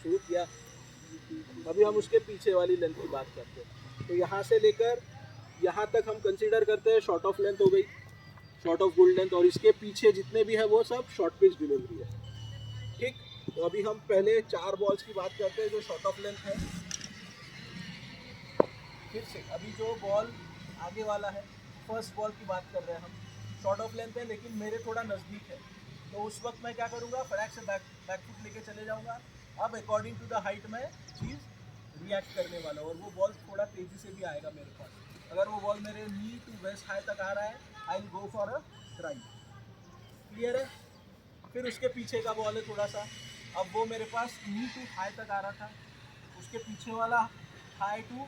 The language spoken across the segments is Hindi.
शुरू किया। अभी हम उसके पीछे वाली लेंथ की बात करते हैं। तो यहाँ से लेकर यहाँ तक हम कंसीडर करते हैं शॉर्ट ऑफ लेंथ हो गई, शॉर्ट ऑफ गुड लेंथ, और इसके पीछे जितने भी है वो सब शॉर्ट पिच डिलीवरी है। ठीक, तो अभी हम पहले 4 बॉल्स की बात करते हैं जो शॉर्ट ऑफ लेंथ है। फिर से अभी जो बॉल आगे वाला है, फर्स्ट बॉल की बात कर रहे हैं हम, शॉर्ट ऑफ लेंथ है लेकिन मेरे थोड़ा नज़दीक है, तो उस वक्त मैं क्या करूँगा, फटाक से बैक फुट लेके चले जाऊँगा। अब अकॉर्डिंग टू द हाइट में चीज़ रिएक्ट करने वाला, और वो बॉल थोड़ा तेज़ी से भी आएगा मेरे पास। अगर वो बॉल मेरे नी टू वेस्ट हाई तक आ रहा है, I will go for a drive. Clear है? फिर उसके पीछे का बॉल है थोड़ा सा, अब वो मेरे पास नी टू हाई तक आ रहा था, उसके पीछे वाला हाई टू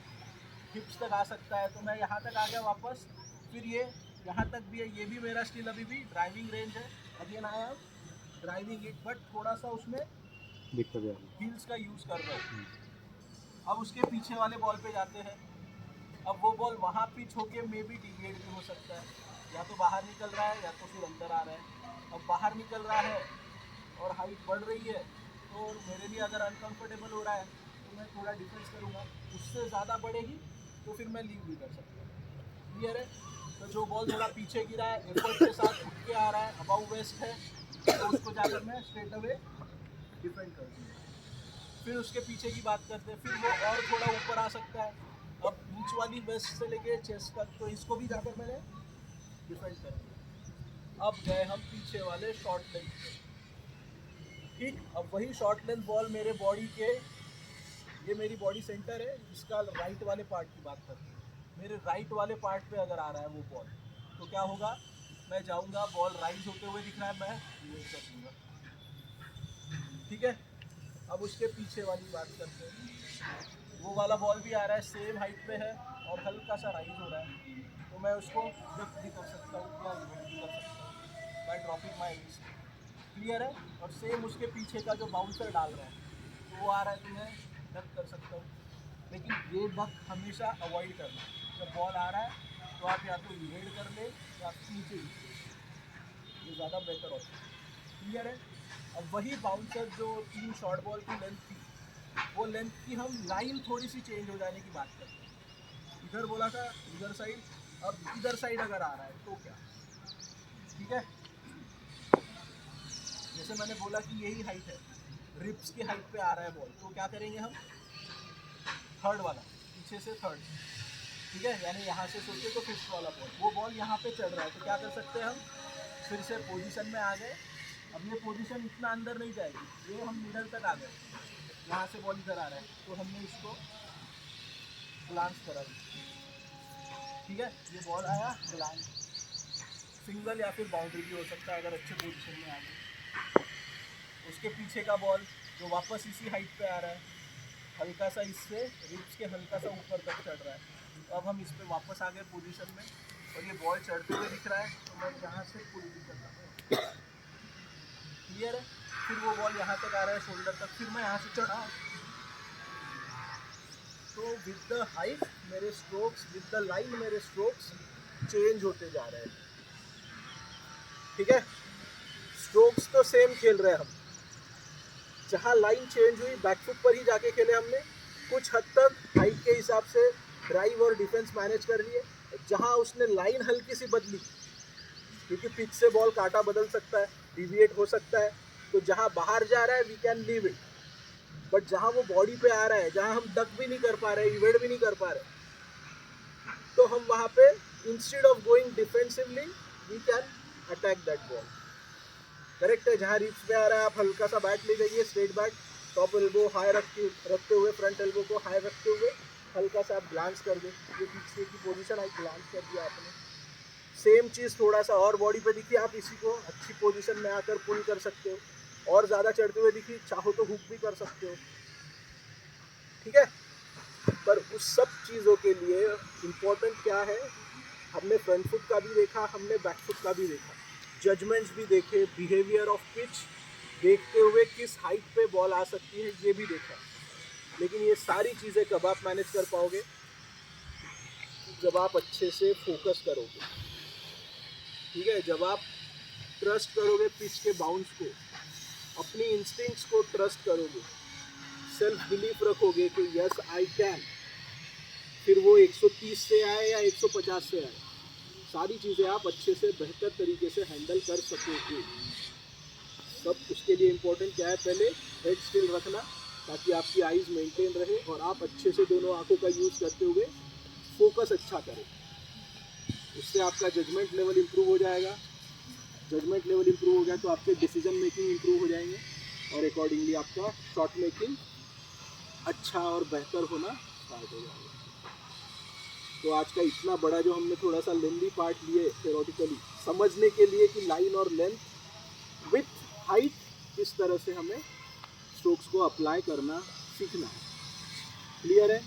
हिप्स तक आ सकता है, तो मैं यहाँ तक आ गया वापस। फिर ये यहाँ तक भी है, ये भी मेरा स्टिल अभी भी ड्राइविंग रेंज है। Again I am driving it, but थोड़ा सा उसमें दिक्कत है। हील्स का यूज़ कर रहा हूँ। अब उसके पीछे वाले बॉल पे जाते हैं। अब वो बॉल वहाँ पिच होके मे भी डिविएट भी हो सकता है, या तो बाहर निकल रहा है या तो फिर अंदर आ रहा है। अब बाहर निकल रहा है और हाइट बढ़ रही है, तो मेरे लिए अगर अनकंफर्टेबल हो रहा है तो मैं थोड़ा डिफेंस करूँगा। उससे ज़्यादा बढ़ेगी तो फिर मैं लीव भी कर सकता हूँ। क्लियर है? तो जो बॉल थोड़ा पीछे गिरा है, एफर्ट के साथ उठ के आ रहा है, अबाउ वेस्ट है, तो उसको जाकर मैं स्ट्रेट अवे डिफेंड कर दूँगा। फिर उसके पीछे की बात करते हैं, फिर वो और थोड़ा ऊपर आ सकता है। अब बीच वाली वेस्ट से लेके चेस्ट तक, तो इसको भी जाकर मैंने डिफेंड कर दिया। अब गए हम पीछे वाले शॉर्ट लेंथ पे। ठीक, अब वही शॉर्ट लेंथ बॉल मेरे बॉडी के, ये मेरी बॉडी सेंटर है, इसका राइट वाले पार्ट की बात करते हैं। मेरे राइट वाले पार्ट पे अगर आ रहा है वो बॉल, तो क्या होगा, मैं जाऊंगा, बॉल राइज होते हुए दिख रहा है, मैं वेट कर दूंगा। ठीक है, अब उसके पीछे वाली बात करते हैं। वो वाला बॉल भी आ रहा है, सेम हाइट पे है और हल्का सा राइज हो रहा है, तो मैं उसको लिफ्ट भी कर सकता हूँ या लिफ्ट भी कर सकता हूँ by dropping my wrist. Clear है? और सेम उसके पीछे का जो बाउंसर डाल रहा है, तो वो आ रहा है तो मैं डक कर सकता हूँ। लेकिन ये डक हमेशा अवॉइड करना, जब बॉल आ रहा है तो आप या तो इवेड कर ले या नीचे ही, ये ज़्यादा बेटर होता है। क्लियर है? अब वही बाउंसर जो 3 शॉर्ट बॉल की लेंथ थी, वो लेंथ की हम लाइन थोड़ी सी चेंज हो जाने की बात करते हैं। इधर बोला था इधर साइड, अब इधर साइड अगर आ रहा है तो क्या? ठीक है, जैसे मैंने बोला कि यही हाइट है, रिप्स की हाइट पे आ रहा है बॉल, तो क्या करेंगे हम, थर्ड वाला, पीछे से थर्ड। ठीक है, यानी यहाँ से सोचे तो फिफ्थ वाला बॉल, वो बॉल यहाँ पे चढ़ रहा है, तो क्या कर सकते हैं हम, फिर से पोजीशन में आ गए। अब ये पोजीशन इतना अंदर नहीं जाएगी, ये हम मिडल तक आ गए, यहाँ से बॉल इधर आ रहा है, तो हमने इसको ग्लांस करा दी। ठीक है, ये बॉल आया ग्लांस, सिंगल या फिर बाउंड्री भी हो सकता है अगर अच्छे पोजीशन में आ गए। उसके पीछे का बॉल जो वापस इसी हाइट पे आ रहा है, हल्का सा इससे रिप्स के हल्का सा ऊपर तक चढ़ रहा है, तो अब हम इस पे वापस आ गए पोजीशन में, और ये बॉल चढ़ते हुए दिख रहा है, तो मैं यहाँ से पुल भी कर रहा हूँ। क्लियर है? फिर वो बॉल यहाँ तक आ रहा है शोल्डर तक, फिर मैं यहाँ से चढ़ा, तो विद द हाइट मेरे स्ट्रोक्स, विद द लाइन मेरे स्ट्रोक्स चेंज होते जा रहे हैं। ठीक है, स्ट्रोक्स तो सेम खेल रहे हैं हम, जहाँ लाइन चेंज हुई बैकफुट पर ही जाके खेले हमने, कुछ हद तक हाइट के हिसाब से ड्राइव और डिफेंस मैनेज कर लिए। जहाँ उसने लाइन हल्की सी बदली, क्योंकि पिच से बॉल काटा बदल सकता है, डिविएट हो सकता है, तो जहाँ बाहर जा रहा है we can leave it, but जहाँ वो बॉडी पे आ रहा है, जहाँ हम डक भी नहीं कर पा रहे, इवेड भी नहीं कर पा रहे, तो हम वहाँ पे instead of going defensively we can attack that ball. Correct है, जहाँ रिप्स पे आ रहा है आप हल्का सा बैट ले जाइए, straight bat, top elbow high रखते हुए, फ्रंट एल्बो को हाई रखते हुए हल्का सा आप ग्लांस कर दें, ये पीछे की पोजीशन आई ग्लांस कर दिया आपने। सेम चीज़ थोड़ा सा और बॉडी पे दिखी, आप इसी को अच्छी पोजीशन में आकर पुल कर सकते हो, और ज़्यादा चढ़ते हुए दिखी चाहो तो हुक भी कर सकते हो। ठीक है, पर उस सब चीज़ों के लिए इम्पोर्टेंट क्या है, हमने फ्रंट फुट का भी देखा, हमने बैक फुट का भी देखा, जजमेंट्स भी देखे, बिहेवियर ऑफ पिच देखते हुए किस हाइट पे बॉल आ सकती है ये भी देखा। लेकिन ये सारी चीज़ें कब आप मैनेज कर पाओगे, जब आप अच्छे से फोकस करोगे। ठीक है, जब आप ट्रस्ट करोगे पिच के बाउंस को, अपनी इंस्टिंक्ट्स को ट्रस्ट करोगे, सेल्फ बिलीफ रखोगे कि यस आई कैन, फिर वो 130 से आए या 150 से आए, सारी चीज़ें आप अच्छे से बेहतर तरीके से हैंडल कर सकोगे। सब उसके लिए इम्पोर्टेंट क्या है, पहले हेड स्टिल रखना ताकि आपकी आईज मेंटेन रहे और आप अच्छे से दोनों आंखों का यूज़ करते हुए फोकस अच्छा करें। उससे आपका जजमेंट लेवल इम्प्रूव हो जाएगा। जजमेंट लेवल इम्प्रूव हो गया तो आपके डिसीजन मेकिंग इम्प्रूव हो जाएंगे और अकॉर्डिंगली आपका शॉट मेकिंग अच्छा और बेहतर होना स्टार्ट हो जाएगा। तो आज का इतना बड़ा जो हमने थोड़ा सा लेंथी पार्ट लिए थ्योरेटिकली समझने के लिए कि लाइन और लेंथ विथ हाइट किस तरह से हमें स्ट्रोक्स को अप्लाई करना सीखना है। क्लियर है?